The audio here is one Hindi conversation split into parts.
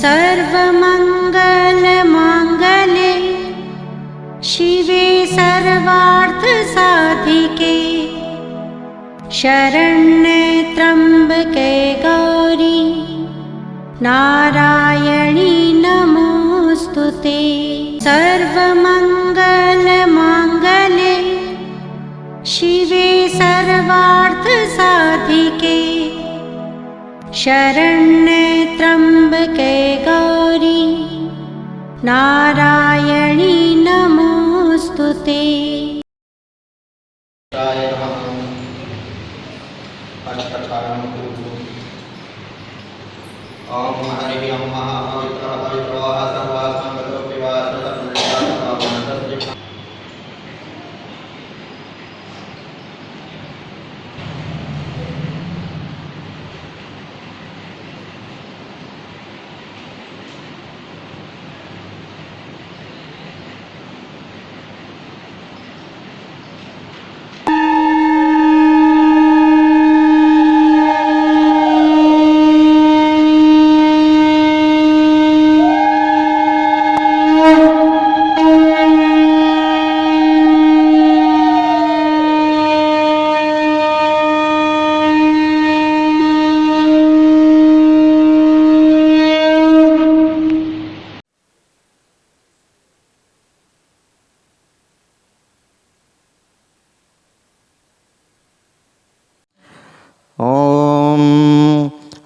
सर्वमङ्गलमाङ्गल्ये शिवे सर्वार्थसाधिके शरण्ये त्र्यम्बके गौरी नारायणी नमोऽस्तुते। सर्वमङ्गलमाङ्गल्ये शिवे सर्वार्थसाधिके शरण्ये त्र्यम्बके गौरी नारायणी नमोऽस्तुते। ओम हरि ओम महापवित्र पवित्रो सर्वासंगतो विवासः।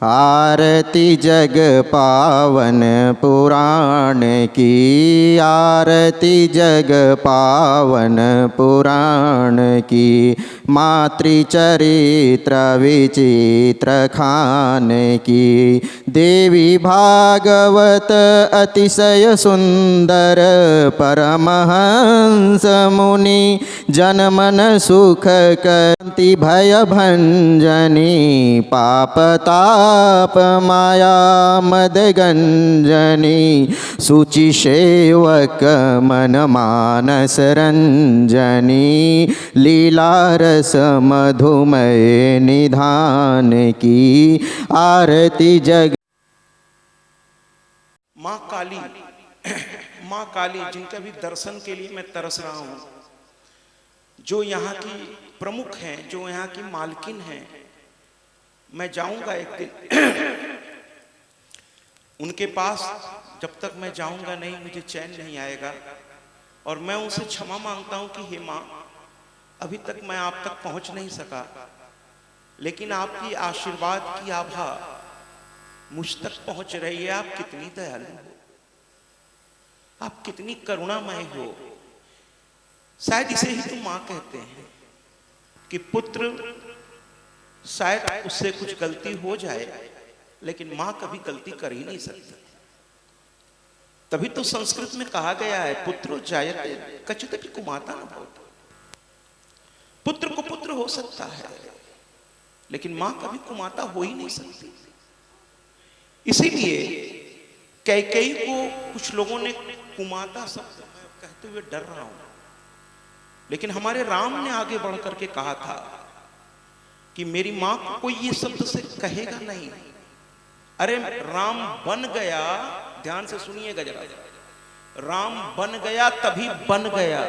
आरती जग पावन पुराण की, आरती जग पावन पुराण की। मातृचरित्र विचित्र खान की, देवी भागवत अतिशय सुंदर। परमहंस मुनि जनमन सुख कांति भय भंजनी। पाप ताप माया मद गंजनी, सुचि सेवक मन मानस रंजनी। लीला रस मधुमय निधान की, आरती जग। माँ काली, माँ काली जिनके भी दर्शन के लिए मैं तरस रहा हूँ, जो यहाँ की प्रमुख हैं, जो यहाँ की मालकिन हैं। मैं जाऊंगा एक दिन उनके पास, जब तक मैं जाऊंगा नहीं मुझे चैन नहीं आएगा। और मैं उनसे क्षमा मांगता हूं कि हे माँ, अभी तक मैं आप तक पहुंच नहीं सका, लेकिन आपकी आशीर्वाद की आभा मुझ तक पहुंच रही है। आप कितनी दयालु हो, आप कितनी करुणामय हो। शायद इसे ही तो माँ कहते हैं कि पुत्र शायद उससे कुछ गलती हो जाए, लेकिन माँ कभी गलती कर ही नहीं सकती। तभी तो संस्कृत में कहा गया है, पुत्रो जायते कचिदपि कुमाता न भवति। पुत्र को पुत्र हो सकता है, लेकिन माँ कभी कुमाता हो ही नहीं सकती। इसीलिए कैकेयी को कुछ लोगों ने कुमाता शब्द कहते हुए डर रहा हूं, लेकिन हमारे राम ने आगे बढ़ करके कहा था कि मेरी मां को कोई ये शब्द से कहेगा नहीं। अरे राम बन गया, ध्यान से सुनिएगा जरा, राम बन गया तभी बन गया।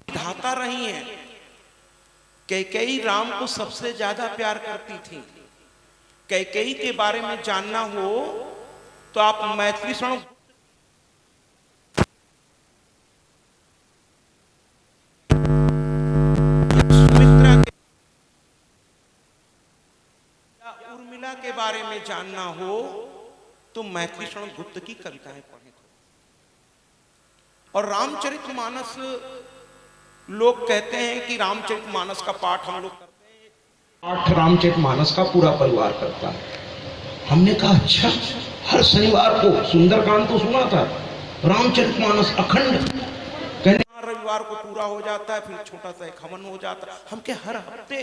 विधाता रही हैं। कैकेयी राम को सबसे ज्यादा प्यार करती थी। कैकेयी के बारे में जानना हो तो आप मैथिली सुनो। सुमित्रा के या उर्मिला के बारे में जानना हो तो मैथिली सुनो गुप्त की कविताएं पढ़ें। और रामचरितमानस, लोग कहते हैं कि रामचरितमानस का पाठ हम लोग करते हैं, पाठ रामचरितमानस का पूरा परिवार करता है। हमने कहा अच्छा, हर शनिवार को सुंदरकांड तो सुना था, रामचरितमानस अखंड कहने रविवार को पूरा हो जाता है, फिर छोटा सा एक हवन हो जाता है। हम के हर हफ्ते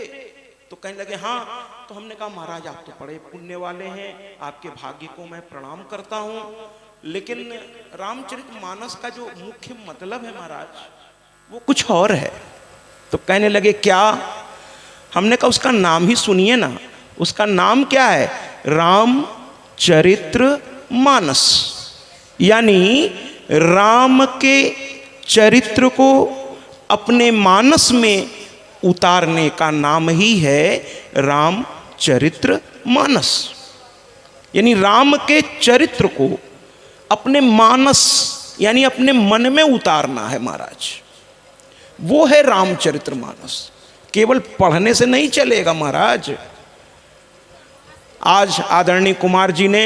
तो कहने लगे हाँ। तो हमने कहा महाराज आप तो बड़े पुण्य वाले हैं, आपके भाग्य को मैं प्रणाम करता हूँ, लेकिन रामचरितमानस का जो मुख्य मतलब है महाराज, वो कुछ और है। तो कहने लगे क्या? हमने कहा उसका नाम ही सुनिए ना। उसका नाम क्या है? रामचरित्र मानस। यानी राम के चरित्र को अपने मानस में उतारने का नाम ही है रामचरित्र मानस। यानी राम के चरित्र को अपने मानस यानी अपने मन में उतारना है महाराज। वो है रामचरित्र मानस। केवल पढ़ने से नहीं चलेगा महाराज। आज आदरणीय कुमार जी ने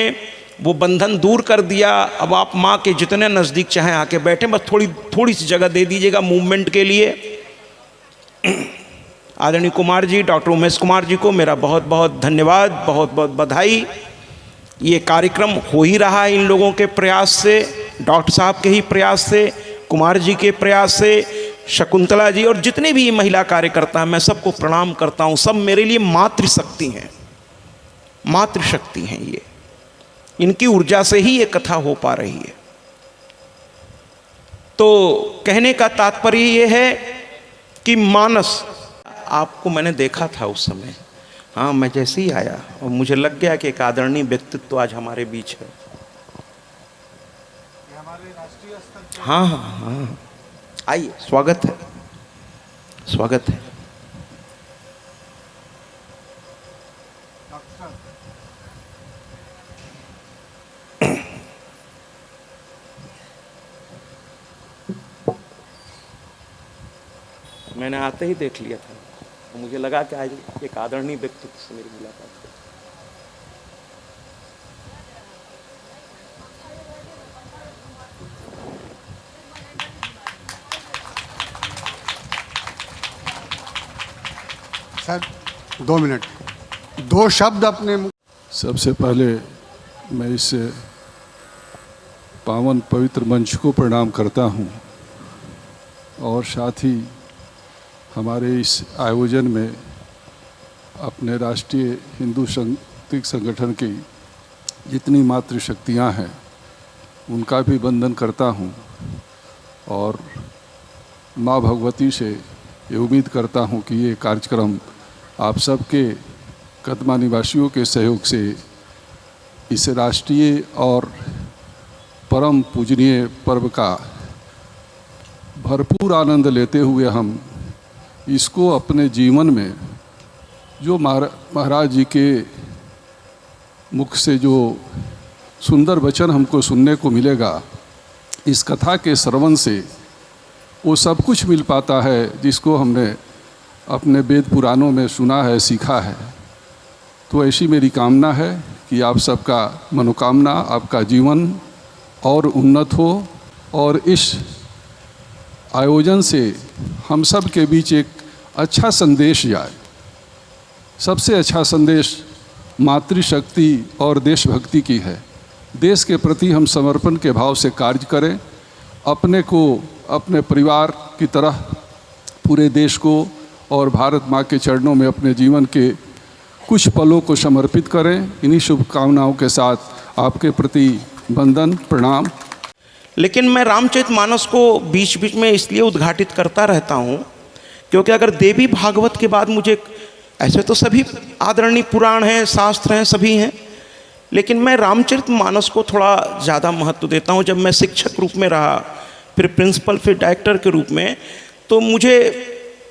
वो बंधन दूर कर दिया। अब आप माँ के जितने नज़दीक चाहें आके बैठे, बस थोड़ी सी जगह दे दीजिएगा मूवमेंट के लिए। आदरणीय कुमार जी, डॉक्टर उमेश कुमार जी को मेरा बहुत बहुत धन्यवाद, बहुत बहुत बधाई। ये कार्यक्रम हो ही रहा है इन लोगों के प्रयास से, डॉक्टर साहब के ही प्रयास से, कुमार जी के प्रयास से, शकुंतला जी और जितने भी महिला कार्यकर्ता हैं, मैं सबको प्रणाम करता हूँ। सब मेरे लिए मातृशक्ति हैं, मातृशक्ति हैं ये। इनकी ऊर्जा से ही ये कथा हो पा रही है। तो कहने का तात्पर्य ये है कि मानस, आपको मैंने देखा था उस समय, हाँ, मैं जैसे ही आया और मुझे लग गया कि एक आदरणीय व्यक्तित्व तो आज हमारे बीच है। हाँ हाँ हाँ, आइए, स्वागत है, स्वागत है। मैंने आते ही देख लिया था तो मुझे लगा कि आज एक आदरणीय व्यक्तित्व से मेरी मुलाकात है। सर 2 मिनट, 2 शब्द अपने सबसे पहले मैं इस पावन पवित्र मंच को प्रणाम करता हूँ और साथ ही हमारे इस आयोजन में अपने राष्ट्रीय हिंदू सांस्कृतिक संगठन की जितनी मातृशक्तियाँ हैं उनका भी वंदन करता हूँ और माँ भगवती से ये उम्मीद करता हूँ कि ये कार्यक्रम आप सबके कदमा निवासियों के सहयोग से इस राष्ट्रीय और परम पूजनीय पर्व का भरपूर आनंद लेते हुए हम इसको अपने जीवन में जो महाराज जी के मुख से जो सुंदर वचन हमको सुनने को मिलेगा, इस कथा के श्रवण से वो सब कुछ मिल पाता है जिसको हमने अपने वेद पुराणों में सुना है, सीखा है। तो ऐसी मेरी कामना है कि आप सबका मनोकामना, आपका जीवन और उन्नत हो और इस आयोजन से हम सब के बीच एक अच्छा संदेश जाए। सबसे अच्छा संदेश मातृशक्ति और देशभक्ति की है। देश के प्रति हम समर्पण के भाव से कार्य करें, अपने को अपने परिवार की तरह पूरे देश को और भारत माँ के चरणों में अपने जीवन के कुछ पलों को समर्पित करें। इन्हीं शुभकामनाओं के साथ आपके प्रति वंदन, प्रणाम। लेकिन मैं रामचरितमानस को बीच बीच में इसलिए उद्घाटित करता रहता हूँ क्योंकि अगर देवी भागवत के बाद मुझे, ऐसे तो सभी आदरणीय पुराण हैं, शास्त्र हैं, सभी हैं, लेकिन मैं रामचरितमानस को थोड़ा ज़्यादा महत्व देता हूँ। जब मैं शिक्षक रूप में रहा, फिर प्रिंसिपल, फिर डायरेक्टर के रूप में, तो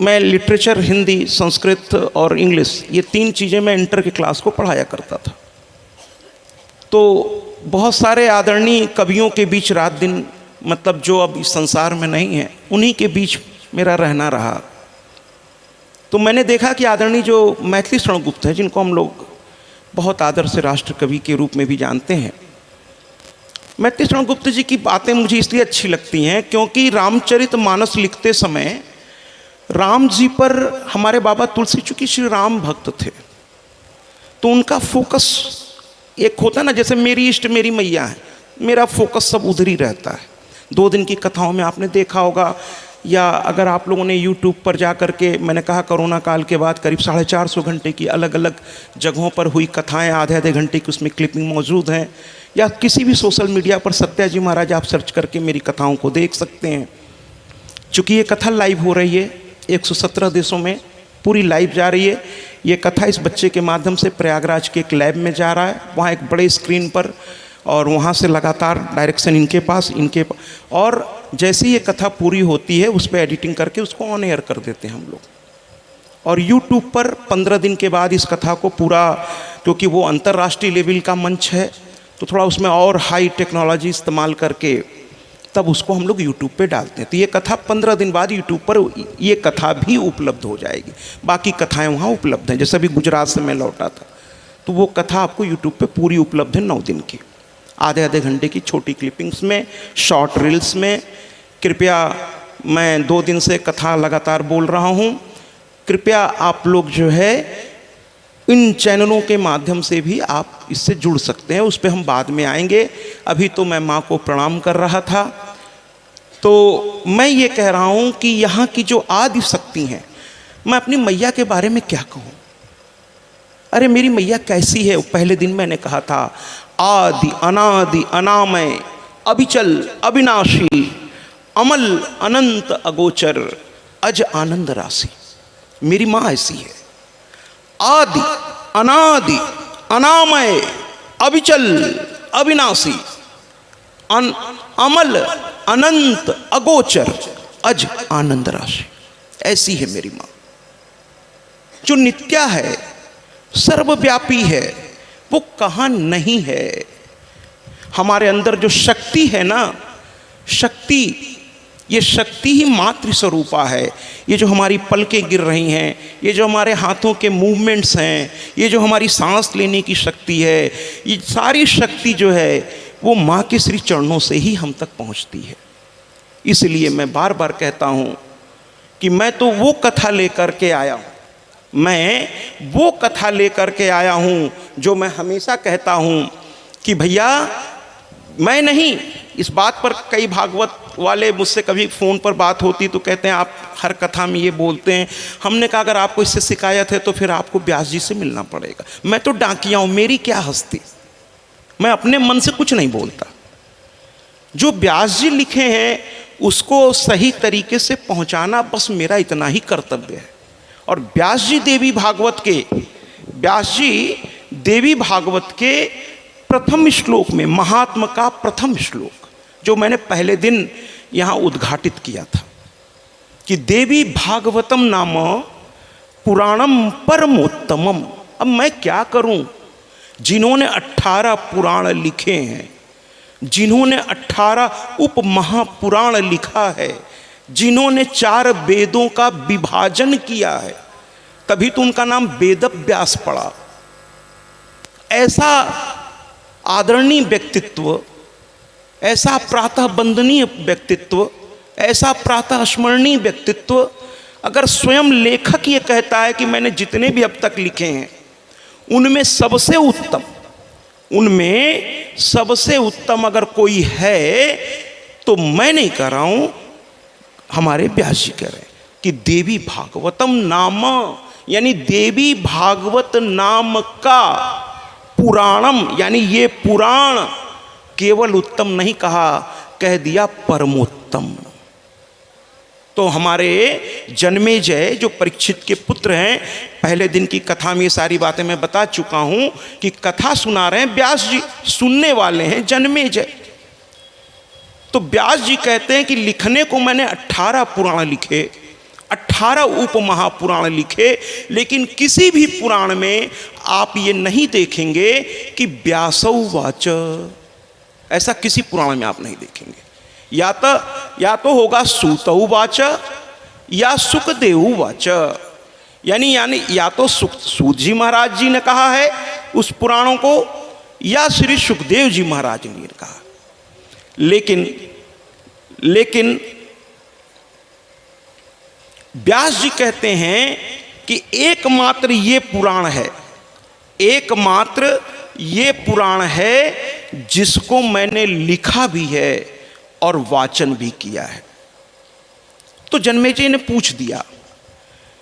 मैं लिटरेचर, हिंदी, संस्कृत और इंग्लिश, ये 3 चीज़ें मैं इंटर के क्लास को पढ़ाया करता था। तो बहुत सारे आदरणीय कवियों के बीच रात दिन, मतलब जो अब इस संसार में नहीं है, उन्हीं के बीच मेरा रहना रहा। तो मैंने देखा कि आदरणीय जो मैथिली शरण गुप्त है, जिनको हम लोग बहुत आदर से राष्ट्र कवि के रूप में भी जानते हैं, मैथिली शरण गुप्त जी की बातें मुझे इसलिए अच्छी लगती हैं क्योंकि रामचरितमानस लिखते समय राम जी पर हमारे बाबा तुलसी, चूँकि श्री राम भक्त थे, तो उनका फोकस एक होता है ना, जैसे मेरी इष्ट मेरी मैया है, मेरा फोकस सब उधर ही रहता है। 2 दिन की कथाओं में आपने देखा होगा, या अगर आप लोगों ने YouTube पर जा कर के, मैंने कहा कोरोना काल के बाद करीब 450 घंटे की अलग अलग जगहों पर हुई कथाएं, आधे घंटे की उसमें क्लिपिंग मौजूद हैं, या किसी भी सोशल मीडिया पर सत्या जी महाराज आप सर्च करके मेरी कथाओं को देख सकते हैं। चूँकि ये कथा लाइव हो रही है 117 देशों में, पूरी लाइव जा रही है। ये कथा इस बच्चे के माध्यम से प्रयागराज के एक लैब में जा रहा है, वहाँ एक बड़े स्क्रीन पर, और वहाँ से लगातार डायरेक्शन इनके पास और जैसे ये कथा पूरी होती है उस पर एडिटिंग करके उसको ऑन एयर कर देते हैं हम लोग। और यूट्यूब पर 15 दिन के बाद इस कथा को पूरा, क्योंकि वो अंतर्राष्ट्रीय लेवल का मंच है तो थोड़ा उसमें और हाई टेक्नोलॉजी इस्तेमाल करके तब उसको हम लोग यूट्यूब पे डालते हैं। तो ये कथा 15 दिन बाद यूट्यूब पर ये कथा भी उपलब्ध हो जाएगी। बाकी कथाएं वहाँ उपलब्ध हैं। जैसे अभी गुजरात से मैं लौटा था तो वो कथा आपको यूट्यूब पे पूरी उपलब्ध है 9 दिन की, आधे घंटे की छोटी क्लिपिंग्स में, शॉर्ट रील्स में। कृपया, मैं 2 दिन से कथा लगातार बोल रहा हूँ, कृपया आप लोग जो है इन चैनलों के माध्यम से भी आप इससे जुड़ सकते हैं। उस पर हम बाद में आएंगे। अभी तो मैं माँ को प्रणाम कर रहा था। तो मैं ये कह रहा हूँ कि यहाँ की जो आदि शक्ति हैं, मैं अपनी मैया के बारे में क्या कहूँ। अरे मेरी मैया कैसी है? पहले दिन मैंने कहा था, आदि अनादि अनामय अभिचल अविनाशी अमल अनंत अगोचर अज आनंद राशि। मेरी माँ ऐसी है, आदि अनादि अनामय अविचल अविनाशी अमल अनंत अगोचर अज आनंद राशि। ऐसी है मेरी माँ, जो नित्या है, सर्वव्यापी है, वो कहाँ नहीं है। हमारे अंदर जो शक्ति है ना, शक्ति, ये शक्ति ही मातृ स्वरूपा है। ये जो हमारी पलकें गिर रही हैं, ये जो हमारे हाथों के मूवमेंट्स हैं, ये जो हमारी सांस लेने की शक्ति है, ये सारी शक्ति जो है वो माँ के श्री चरणों से ही हम तक पहुँचती है। इसलिए मैं बार बार कहता हूँ कि मैं तो वो कथा लेकर के आया हूँ, मैं वो कथा लेकर के आया हूँ जो मैं हमेशा कहता हूँ कि भैया मैं नहीं, इस बात पर कई भागवत वाले मुझसे कभी फ़ोन पर बात होती तो कहते हैं आप हर कथा में ये बोलते हैं। हमने कहा अगर आपको इससे शिकायत है तो फिर आपको व्यास जी से मिलना पड़ेगा। मैं तो डाकिया हूँ, मेरी क्या हस्ती, मैं अपने मन से कुछ नहीं बोलता। जो व्यास जी लिखे हैं उसको सही तरीके से पहुँचाना बस मेरा इतना ही कर्तव्य है। और व्यास जी देवी भागवत के प्रथम श्लोक में, महात्मा का प्रथम श्लोक जो मैंने पहले दिन यहाँ उद्घाटित किया था कि देवी भागवतम नाम पुराणम परमोत्तमम। अब मैं क्या करूं, जिन्होंने 18 पुराण लिखे हैं, जिन्होंने 18 उप महापुराण लिखा है, जिन्होंने 4 वेदों का विभाजन किया है, तभी तो उनका नाम वेद व्यास पड़ा। ऐसा आदरणीय व्यक्तित्व, ऐसा प्रातः वंदनीय व्यक्तित्व, ऐसा प्रातः स्मरणीय व्यक्तित्व, अगर स्वयं लेखक ये कहता है कि मैंने जितने भी अब तक लिखे हैं उनमें सबसे उत्तम अगर कोई है तो मैं नहीं कह रहा हूं, हमारे व्यास जी कह रहे हैं कि देवी भागवतम नाम, यानी देवी भागवत नाम का पुराणम, यानी ये पुराण केवल उत्तम नहीं कहा, कह दिया परमोत्तम। तो हमारे जन्मेजय जो परीक्षित के पुत्र हैं, पहले दिन की कथा में ये सारी बातें मैं बता चुका हूं कि कथा सुना रहे हैं व्यास जी, सुनने वाले हैं जन्मेजय। तो व्यास जी कहते हैं कि लिखने को मैंने 18 पुराण लिखे, 18 उप महापुराण लिखे, लेकिन किसी भी पुराण में आप ये नहीं देखेंगे कि व्यासौ वाच, ऐसा किसी पुराण में आप नहीं देखेंगे। या तो होगा सूतौ वाच या सुखदेव वाच, यानी या तो सूत जी महाराज जी ने कहा है उस पुराणों को, या श्री सुखदेव जी महाराज ने कहा। लेकिन व्यास जी कहते हैं कि एकमात्र ये पुराण है, एकमात्र ये पुराण है जिसको मैंने लिखा भी है और वाचन भी किया है। तो जन्मेजय ने पूछ दिया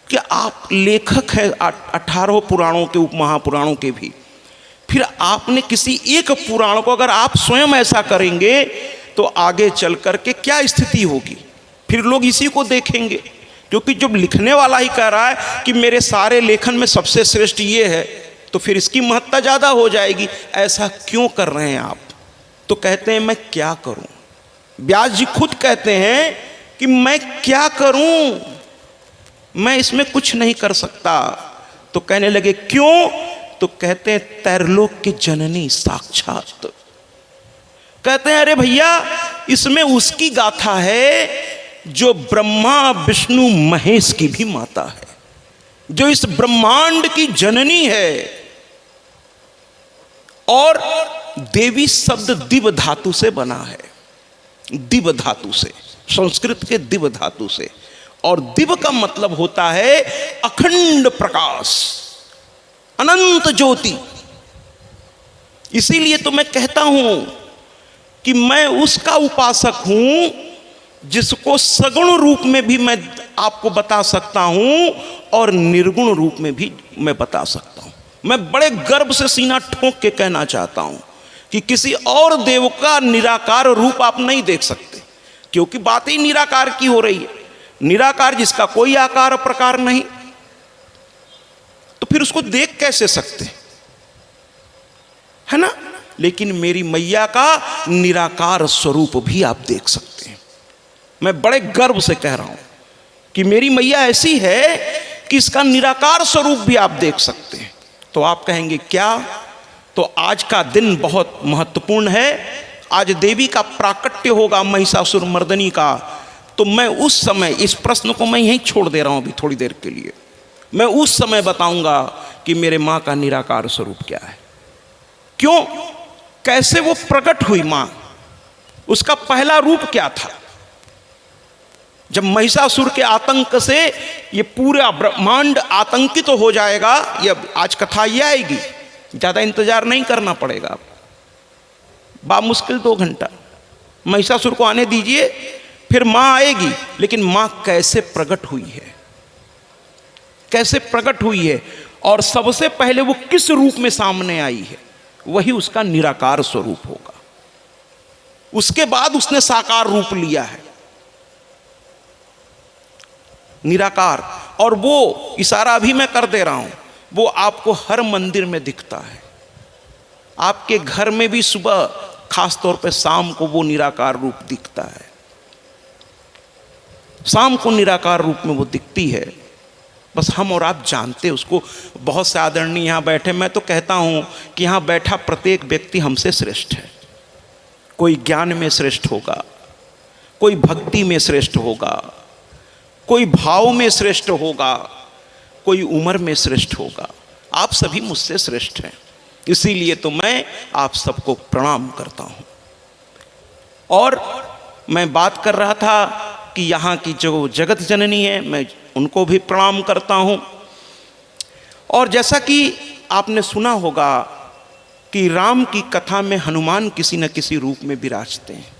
कि आप लेखक हैं 18 पुराणों के, उप महापुराणों के भी, फिर आपने किसी एक पुराण को, अगर आप स्वयं ऐसा करेंगे तो आगे चल कर के क्या स्थिति होगी, फिर लोग इसी को देखेंगे, क्योंकि जब लिखने वाला ही कह रहा है कि मेरे सारे लेखन में सबसे श्रेष्ठ ये है, तो फिर इसकी महत्ता ज़्यादा हो जाएगी। ऐसा क्यों कर रहे हैं आप? तो कहते हैं मैं क्या करूं। व्यास जी खुद कहते हैं कि मैं क्या करूं, मैं इसमें कुछ नहीं कर सकता। तो कहने लगे क्यों? तो कहते हैं त्रैलोक की जननी साक्षात। कहते हैं अरे भैया, इसमें उसकी गाथा है जो ब्रह्मा विष्णु महेश की भी माता है, जो इस ब्रह्मांड की जननी है। और देवी शब्द दिव धातु से बना है, दिव धातु से, संस्कृत के दिव धातु से। और दिव का मतलब होता है अखंड प्रकाश, अनंत ज्योति। इसीलिए तो मैं कहता हूं कि मैं उसका उपासक हूं जिसको सगुण रूप में भी मैं आपको बता सकता हूं और निर्गुण रूप में भी मैं बता सकता हूं। मैं बड़े गर्व से सीना ठोक के कहना चाहता हूं कि किसी और देव का निराकार रूप आप नहीं देख सकते, क्योंकि बात ही निराकार की हो रही है। निराकार जिसका कोई आकार प्रकार नहीं, तो फिर उसको देख कैसे सकते, है ना? लेकिन मेरी मैया का निराकार स्वरूप भी आप देख सकते हैं। मैं बड़े गर्व से कह रहा हूं कि मेरी मैया ऐसी है कि इसका निराकार स्वरूप भी आप देख सकते हैं। तो आप कहेंगे क्या? तो आज का दिन बहुत महत्वपूर्ण है। आज देवी का प्राकट्य होगा, महिषासुर मर्दनी का। तो मैं उस समय, इस प्रश्न को मैं यहीं छोड़ दे रहा हूं अभी थोड़ी देर के लिए। मैं उस समय बताऊंगा कि मेरे मां का निराकार स्वरूप क्या है, क्यों, कैसे वो प्रकट हुई मां, उसका पहला रूप क्या था। जब महिषासुर के आतंक से ये पूरा ब्रह्मांड आतंकित तो हो जाएगा, ये आज कथा ये आएगी, ज़्यादा इंतजार नहीं करना पड़ेगा, बामुश्किल 2 घंटा महिषासुर को आने दीजिए, फिर मां आएगी। लेकिन मां कैसे प्रकट हुई है, कैसे प्रकट हुई है, और सबसे पहले वो किस रूप में सामने आई है, वही उसका निराकार स्वरूप होगा। उसके बाद उसने साकार रूप लिया है, निराकार। और वो इशारा अभी मैं कर दे रहा हूं, वो आपको हर मंदिर में दिखता है। आपके घर में भी सुबह, खास तौर पे शाम को वो निराकार रूप दिखता है। शाम को निराकार रूप में वो दिखती है, बस हम और आप जानते उसको। बहुत से आदरणीय यहाँ बैठे, मैं तो कहता हूँ कि यहाँ बैठा प्रत्येक व्यक्ति हमसे श्रेष्ठ है। कोई ज्ञान में श्रेष्ठ होगा, कोई भक्ति में श्रेष्ठ होगा, कोई भाव में श्रेष्ठ होगा, कोई उम्र में श्रेष्ठ होगा। आप सभी मुझसे श्रेष्ठ हैं, इसीलिए तो मैं आप सबको प्रणाम करता हूँ। और मैं बात कर रहा था कि यहाँ की जो जगत जननी है, मैं उनको भी प्रणाम करता हूँ। और जैसा कि आपने सुना होगा कि राम की कथा में हनुमान किसी न किसी रूप में विराजते हैं।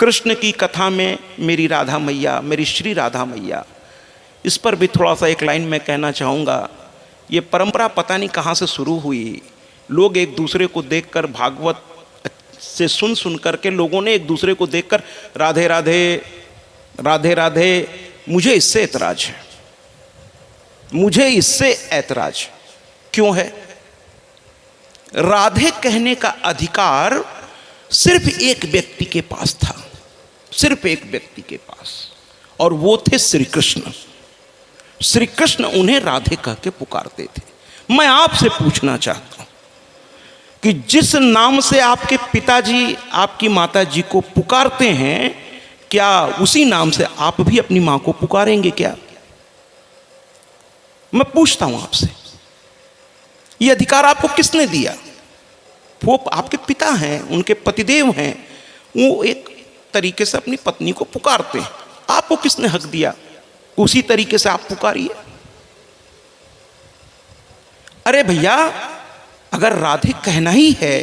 कृष्ण की कथा में मेरी राधा मैया, मेरी श्री राधा मैया। इस पर भी थोड़ा सा एक लाइन मैं कहना चाहूँगा। ये परंपरा पता नहीं कहाँ से शुरू हुई। लोग एक दूसरे को देखकर, भागवत से सुन करके लोगों ने एक दूसरे को देखकर राधे राधे राधे राधे। मुझे इससे ऐतराज है, मुझे इससे ऐतराज क्यों है? राधे कहने का अधिकार सिर्फ एक व्यक्ति के पास था, सिर्फ एक व्यक्ति के पास, और वो थे श्री कृष्ण। श्री कृष्ण उन्हें राधे कह के पुकारते थे। मैं आपसे पूछना चाहता हूं कि जिस नाम से आपके पिताजी, आपकी माताजी को पुकारते हैं, क्या उसी नाम से आप भी अपनी मां को पुकारेंगे क्या? मैं पूछता हूं आपसे, ये अधिकार आपको किसने दिया? वो आपके पिता हैं, उनके पतिदेव हैं, वो एक तरीके से अपनी पत्नी को पुकारते हैं। आपको किसने हक दिया उसी तरीके से आप पुकारिए? अरे भैया, अगर राधे कहना ही है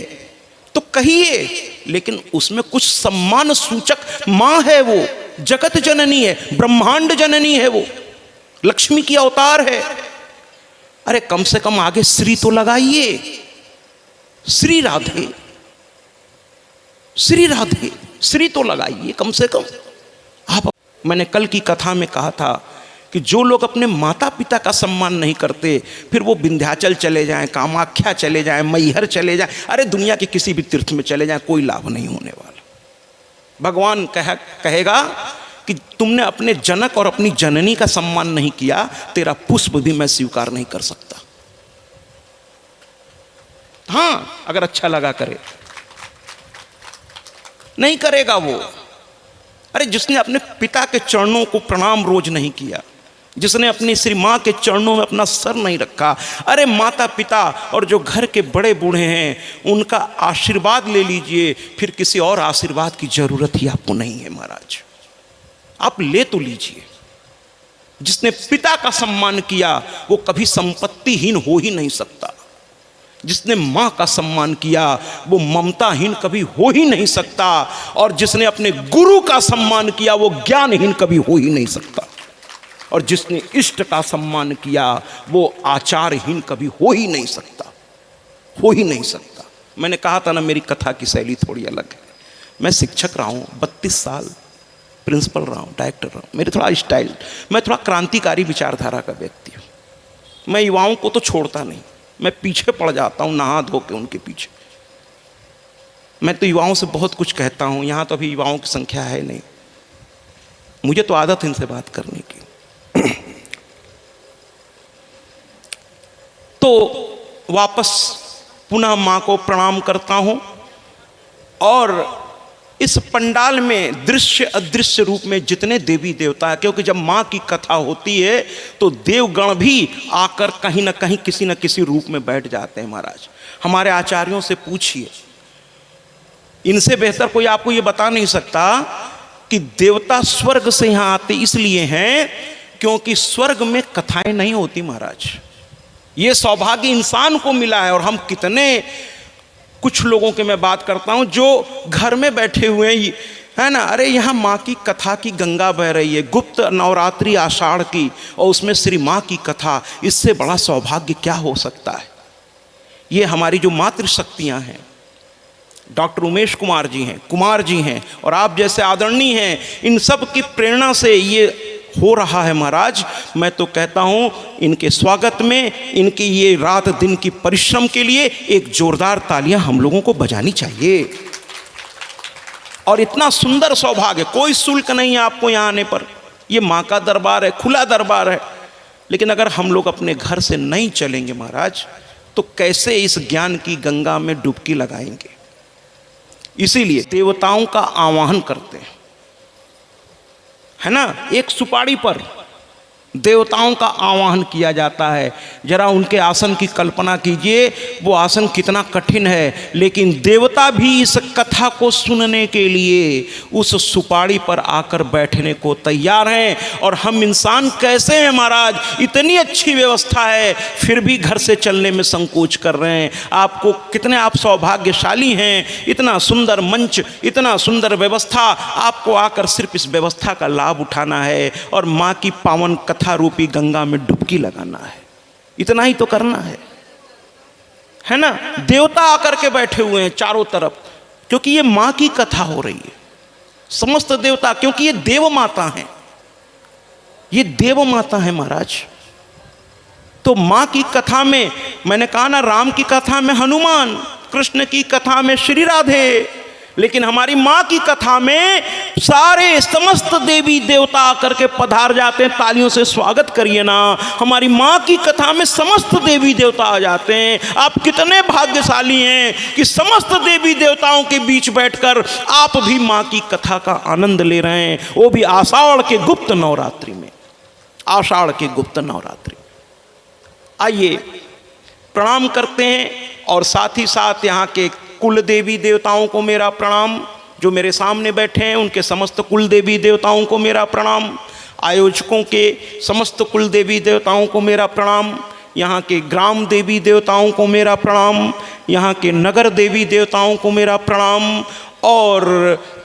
तो कहिए, लेकिन उसमें कुछ सम्मान सूचक मां है, वो जगत जननी है, ब्रह्मांड जननी है, वो लक्ष्मी की अवतार है। अरे कम से कम आगे श्री तो लगाइए, श्री राधे, श्री राधे, श्री तो लगाइए कम से कम। आप मैंने कल की कथा में कहा था कि जो लोग अपने माता पिता का सम्मान नहीं करते, फिर वो विंध्याचल चले जाएं, कामाख्या चले जाएं, मैहर चले जाएं, अरे दुनिया के किसी भी तीर्थ में चले जाएं, कोई लाभ नहीं होने वाला। भगवान कहेगा कि तुमने अपने जनक और अपनी जननी का सम्मान नहीं किया, तेरा पुष्प भी मैं स्वीकार नहीं कर सकता। हाँ, अगर अच्छा लगा करे, नहीं करेगा वो। अरे जिसने अपने पिता के चरणों को प्रणाम रोज नहीं किया, जिसने अपनी श्री माँ के चरणों में अपना सर नहीं रखा, अरे माता पिता और जो घर के बड़े बूढ़े हैं उनका आशीर्वाद ले लीजिए, फिर किसी और आशीर्वाद की जरूरत ही आपको नहीं है महाराज। आप ले तो लीजिए। जिसने पिता का सम्मान किया वो कभी संपत्तिहीन हो ही नहीं सकता। जिसने माँ का सम्मान किया वो ममताहीन कभी हो ही नहीं सकता। और जिसने अपने गुरु का सम्मान किया वो ज्ञानहीन कभी हो ही नहीं सकता। और जिसने इष्ट का सम्मान किया वो आचारहीन कभी हो ही नहीं सकता, हो ही नहीं सकता। मैंने कहा था ना, मेरी कथा की शैली थोड़ी अलग है। मैं शिक्षक रहा हूँ 32 साल, प्रिंसिपल रहा हूँ, डायरेक्टर रहा हूँ। मेरे थोड़ा स्टाइल, मैं थोड़ा क्रांतिकारी विचारधारा का व्यक्ति हूँ। मैं युवाओं को तो छोड़ता नहीं, मैं पीछे पड़ जाता हूँ नहा धो के उनके पीछे। मैं तो युवाओं से बहुत कुछ कहता हूँ। यहाँ तो अभी युवाओं की संख्या है नहीं, मुझे तो आदत है इनसे बात करने की। तो वापस पुनः माँ को प्रणाम करता हूँ। और इस पंडाल में दृश्य अदृश्य रूप में जितने देवी देवता है, क्योंकि जब माँ की कथा होती है तो देवगण भी आकर कहीं ना कहीं किसी न किसी रूप में बैठ जाते हैं महाराज। हमारे आचार्यों से पूछिए, इनसे बेहतर कोई आपको ये बता नहीं सकता कि देवता स्वर्ग से यहाँ आते इसलिए हैं क्योंकि स्वर्ग में कथाएं नहीं होती महाराज। ये सौभाग्य इंसान को मिला है। और हम कितने कुछ लोगों के मैं बात करता हूं जो घर में बैठे हुए है ना, अरे यहाँ माँ की कथा की गंगा बह रही है, गुप्त नवरात्रि आषाढ़ की, और उसमें श्री माँ की कथा, इससे बड़ा सौभाग्य क्या हो सकता है। ये हमारी जो मातृशक्तियाँ हैं, डॉक्टर उमेश कुमार जी हैं, कुमार जी हैं, और आप जैसे आदरणीय हैं, इन सब की प्रेरणा से ये हो रहा है महाराज। मैं तो कहता हूं इनके स्वागत में, इनके ये रात दिन की परिश्रम के लिए एक जोरदार तालियां हम लोगों को बजानी चाहिए। और इतना सुंदर सौभाग्य, कोई शुल्क नहीं है आपको यहाँ आने पर। ये माँ का दरबार है, खुला दरबार है। लेकिन अगर हम लोग अपने घर से नहीं चलेंगे महाराज तो कैसे इस ज्ञान की गंगा में डुबकी लगाएंगे। इसीलिए देवताओं का आवाहन करते हैं, है ना। एक सुपारी पर देवताओं का आवाहन किया जाता है। जरा उनके आसन की कल्पना कीजिए, वो आसन कितना कठिन है, लेकिन देवता भी इस कथा को सुनने के लिए उस सुपारी पर आकर बैठने को तैयार हैं। और हम इंसान कैसे हैं महाराज, इतनी अच्छी व्यवस्था है फिर भी घर से चलने में संकोच कर रहे हैं। आपको कितने आप सौभाग्यशाली हैं, इतना सुंदर मंच, इतना सुंदर व्यवस्था, आपको आकर सिर्फ इस व्यवस्था का लाभ उठाना है और माँ की पावन कथा रूपी गंगा में डुबकी लगाना है। इतना ही तो करना है ना। देवता आकर के बैठे हुए हैं चारों तरफ, क्योंकि ये मां की कथा हो रही है। समस्त देवता, क्योंकि ये देव माता हैं, ये देव माता है महाराज। तो मां की कथा में, मैंने कहा ना, राम की कथा में हनुमान, कृष्ण की कथा में श्री राधे, लेकिन हमारी माँ की कथा में सारे समस्त देवी देवता आकर के पधार जाते हैं। तालियों से स्वागत करिए ना। हमारी माँ की कथा में समस्त देवी देवता आ जाते हैं। आप कितने भाग्यशाली हैं कि समस्त देवी देवताओं के बीच बैठकर आप भी माँ की कथा का आनंद ले रहे हैं, वो भी आषाढ़ के गुप्त नवरात्रि में, आषाढ़ के गुप्त नवरात्रि। आइए प्रणाम करते हैं। और साथ ही साथ यहाँ के कुल देवी देवताओं को मेरा प्रणाम, जो मेरे सामने बैठे हैं उनके समस्त कुल देवी देवताओं को मेरा प्रणाम, आयोजकों के समस्त कुल देवी देवताओं को मेरा प्रणाम, यहाँ के ग्राम देवी देवताओं को मेरा प्रणाम, यहाँ के नगर देवी देवताओं को मेरा प्रणाम। और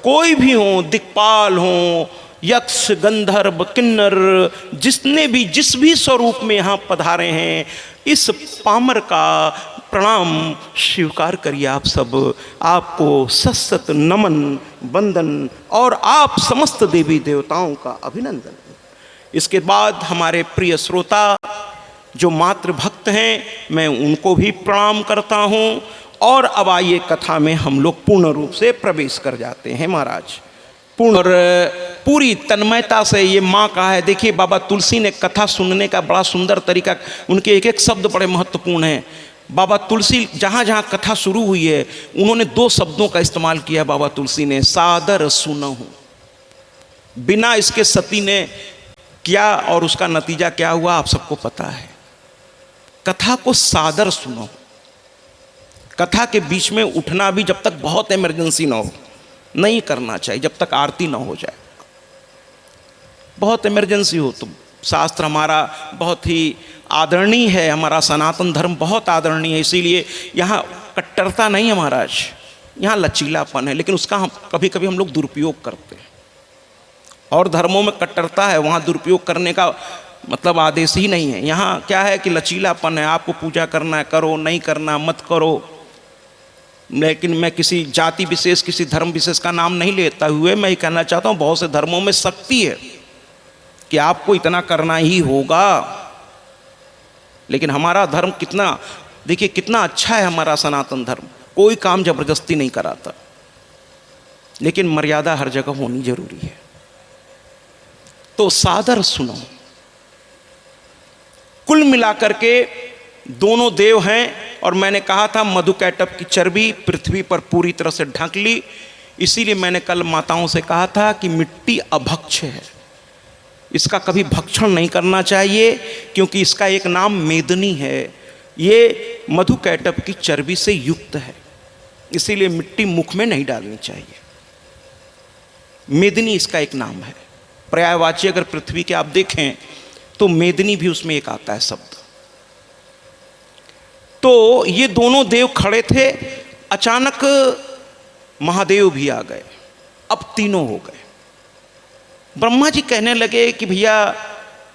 कोई भी हो, दिक्पाल हो, यक्ष, गंधर्व, किन्नर, जिसने भी जिस भी स्वरूप में यहाँ पधारे हैं, इस पामर का प्रणाम स्वीकार करिए आप सब। आपको सत नमन वंदन और आप समस्त देवी देवताओं का अभिनंदन। इसके बाद हमारे प्रिय श्रोता जो मातृ भक्त हैं, मैं उनको भी प्रणाम करता हूँ। और अब आइए कथा में हम लोग पूर्ण रूप से प्रवेश कर जाते हैं महाराज। पूर्ण और पूरी तन्मयता से ये माँ का है। देखिए बाबा तुलसी ने कथा सुनने का बड़ा सुंदर तरीका, उनके एक एक शब्द बड़े महत्वपूर्ण हैं। बाबा तुलसी जहाँ जहाँ कथा शुरू हुई है उन्होंने 2 शब्दों का इस्तेमाल किया बाबा तुलसी ने, सादर सुनहु। बिना इसके सती ने किया और उसका नतीजा क्या हुआ आप सबको पता है। कथा को सादर सुनो। कथा के बीच में उठना भी जब तक बहुत इमरजेंसी ना हो नहीं करना चाहिए, जब तक आरती ना हो जाए। बहुत इमरजेंसी हो तो शास्त्र हमारा बहुत ही आदरणीय है, हमारा सनातन धर्म बहुत आदरणीय है, इसीलिए यहाँ कट्टरता नहीं है महाराज, यहाँ लचीलापन है। लेकिन उसका हम कभी कभी हम लोग दुरुपयोग करते हैं। और धर्मों में कट्टरता है, वहाँ दुरुपयोग करने का मतलब आदेश ही नहीं है। यहाँ क्या है कि लचीलापन है, आपको पूजा करना है करो, नहीं करना मत करो। लेकिन मैं किसी जाति विशेष, किसी धर्म विशेष का नाम नहीं लेता हुए मैं ये कहना चाहता हूँ, बहुत से धर्मों में शक्ति है कि आपको इतना करना ही होगा। लेकिन हमारा धर्म कितना, देखिए कितना अच्छा है हमारा सनातन धर्म, कोई काम जबरदस्ती नहीं कराता, लेकिन मर्यादा हर जगह होनी जरूरी है। तो सादर सुनो। कुल मिलाकर के दोनों देव हैं। और मैंने कहा था मधुकैटभ की चर्बी पृथ्वी पर पूरी तरह से ढक ली, इसीलिए मैंने कल माताओं से कहा था कि मिट्टी अभक्ष्य है, इसका कभी भक्षण नहीं करना चाहिए, क्योंकि इसका एक नाम मेदनी है। ये मधुकैटभ की चर्बी से युक्त है, इसीलिए मिट्टी मुख में नहीं डालनी चाहिए। मेदनी इसका एक नाम है। पर्यायवाची अगर पृथ्वी के आप देखें तो मेदनी भी उसमें एक आता है शब्द। तो ये दोनों देव खड़े थे, अचानक महादेव भी आ गए, अब तीनों हो गए। ब्रह्मा जी कहने लगे कि भैया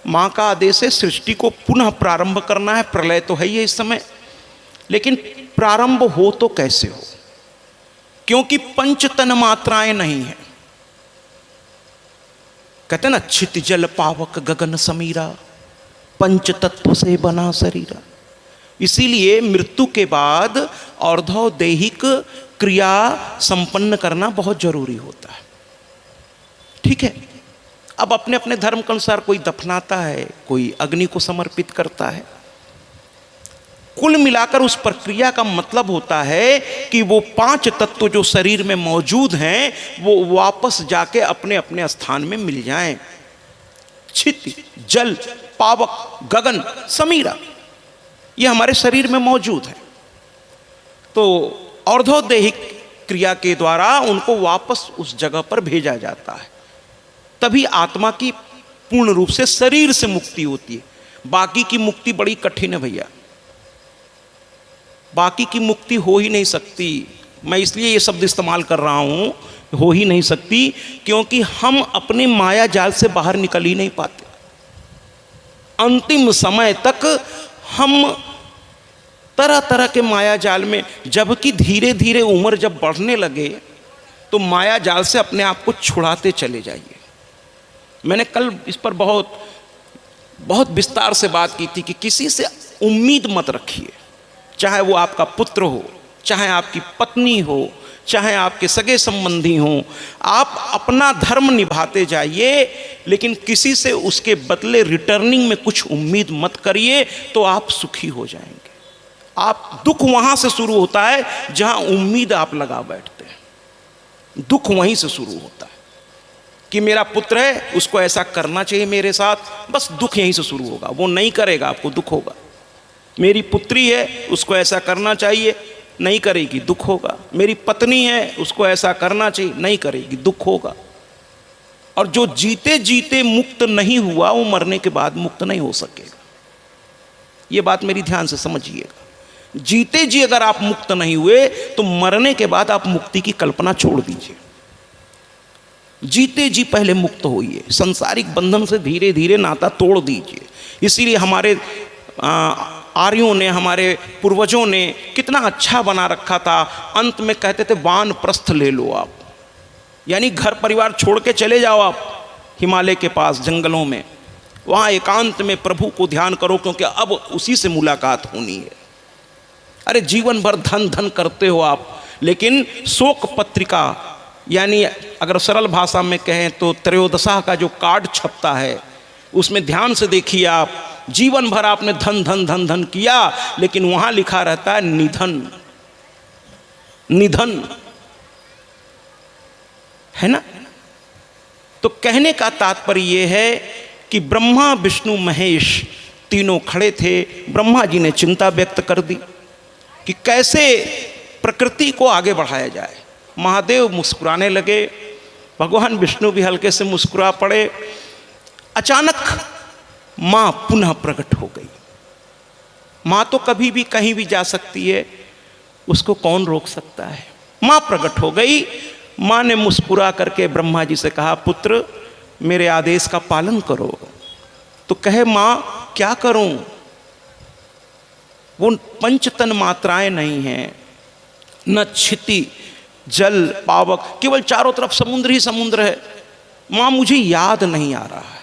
माँ का आदेश है, सृष्टि को पुनः प्रारंभ करना है, प्रलय तो है ही इस समय, लेकिन प्रारंभ हो तो कैसे हो, क्योंकि पंचतन मात्राएं नहीं है। कहते ना छित जल पावक गगन समीरा, पंच तत्व से बना शरीरा। इसीलिए मृत्यु के बाद अर्धोदैहिक क्रिया संपन्न करना बहुत जरूरी होता है। ठीक है, अब अपने अपने धर्म के अनुसार कोई दफनाता है, कोई अग्नि को समर्पित करता है। कुल मिलाकर उस प्रक्रिया का मतलब होता है कि वो 5 तत्व जो शरीर में मौजूद हैं वो वापस जाके अपने अपने स्थान में मिल जाएं। छिति, जल, पावक, गगन, समीरा, ये हमारे शरीर में मौजूद है। तो अर्धोदैहिक क्रिया के द्वारा उनको वापस उस जगह पर भेजा जाता है, तभी आत्मा की पूर्ण रूप से शरीर से मुक्ति होती है। बाकी की मुक्ति बड़ी कठिन है भैया, बाकी की मुक्ति हो ही नहीं सकती। मैं इसलिए ये शब्द इस्तेमाल कर रहा हूं, हो ही नहीं सकती, क्योंकि हम अपने माया जाल से बाहर निकल ही नहीं पाते। अंतिम समय तक हम तरह तरह के माया जाल में, जबकि धीरे धीरे उम्र जब बढ़ने लगे तो माया जाल से अपने आप को छुड़ाते चले जाइए। मैंने कल इस पर बहुत विस्तार से बात की थी कि किसी से उम्मीद मत रखिए, चाहे वो आपका पुत्र हो, चाहे आपकी पत्नी हो, चाहे आपके सगे संबंधी हों। आप अपना धर्म निभाते जाइए, लेकिन किसी से उसके बदले रिटर्निंग में कुछ उम्मीद मत करिए, तो आप सुखी हो जाएंगे। आप दुख वहाँ से शुरू होता है जहाँ उम्मीद आप लगा बैठते हैं। दुख वहीं से शुरू होता है कि मेरा पुत्र है, उसको ऐसा करना चाहिए मेरे साथ, बस दुख यहीं से शुरू होगा। वो नहीं करेगा, आपको दुख होगा। मेरी पुत्री है, उसको ऐसा करना चाहिए, नहीं करेगी, दुख होगा। मेरी पत्नी है, उसको ऐसा करना चाहिए, नहीं करेगी, दुख होगा। और जो जीते जीते मुक्त नहीं हुआ वो मरने के बाद मुक्त नहीं हो सकेगा। ये बात मेरी ध्यान से समझिएगा। जीते जी अगर आप मुक्त नहीं हुए तो मरने के बाद आप मुक्ति की कल्पना छोड़ दीजिए। जीते जी पहले मुक्त होइए, सांसारिक बंधन से धीरे धीरे नाता तोड़ दीजिए। इसीलिए हमारे आर्यों ने, हमारे पूर्वजों ने कितना अच्छा बना रखा था। अंत में कहते थे वानप्रस्थ ले लो आप, यानी घर परिवार छोड़ के चले जाओ आप हिमालय के पास जंगलों में, वहाँ एकांत में प्रभु को ध्यान करो, क्योंकि अब उसी से मुलाकात होनी है। अरे जीवन भर धन धन करते हो आप, लेकिन शोक पत्रिका, यानी अगर सरल भाषा में कहें तो त्रयोदशा का जो कार्ड छपता है उसमें ध्यान से देखिए आप, जीवन भर आपने धन धन धन धन किया, लेकिन वहाँ लिखा रहता है निधन, निधन, है ना। तो कहने का तात्पर्य यह है कि ब्रह्मा विष्णु महेश तीनों खड़े थे। ब्रह्मा जी ने चिंता व्यक्त कर दी कि कैसे प्रकृति को आगे बढ़ाया जाए। महादेव मुस्कुराने लगे, भगवान विष्णु भी हल्के से मुस्कुरा पड़े। अचानक माँ पुनः प्रकट हो गई। माँ तो कभी भी कहीं भी जा सकती है, उसको कौन रोक सकता है। माँ प्रकट हो गई। माँ ने मुस्कुरा करके ब्रह्मा जी से कहा, पुत्र मेरे आदेश का पालन करो। तो कहे माँ क्या करूं, वो पंचतन मात्राएं नहीं हैं, न क्षिति जल पावक, केवल चारों तरफ समुद्र ही समुद्र है। माँ मुझे याद नहीं आ रहा है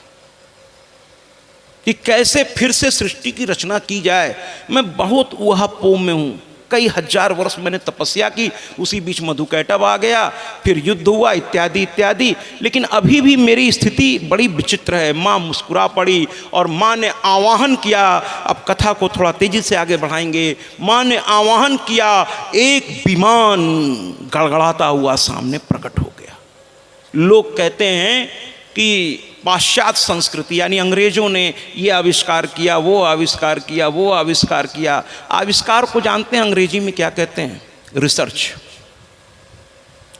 कि कैसे फिर से सृष्टि की रचना की जाए। मैं बहुत ऊहापोह में हूँ, कई हजार वर्ष मैंने तपस्या की, उसी बीच मधुकैटभ आ गया, फिर युद्ध हुआ, इत्यादि इत्यादि, लेकिन अभी भी मेरी स्थिति बड़ी विचित्र है। माँ मुस्कुरा पड़ी और माँ ने आवाहन किया। अब कथा को थोड़ा तेजी से आगे बढ़ाएंगे। माँ ने आवाहन किया, एक विमान गड़गड़ाता हुआ सामने प्रकट हो गया। लोग कहते हैं कि पाश्चात्य संस्कृति यानी अंग्रेजों ने ये आविष्कार किया, वो आविष्कार किया, वो आविष्कार किया। आविष्कार को जानते हैं अंग्रेजी में क्या कहते हैं? रिसर्च।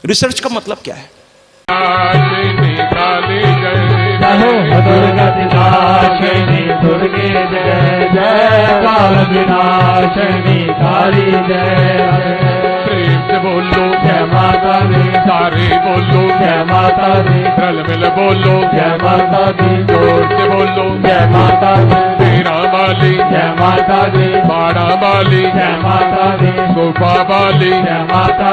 रिसर्च का मतलब क्या है? बोलो जय माता दी, सारे बोलो जय माता दी, रल मिल बोलो जय माता दी, जोर से बोलो जय माता दी, तेरा वाली जय माता दी, बाड़ा वाली जय माता दी, गोपा वाली जय माता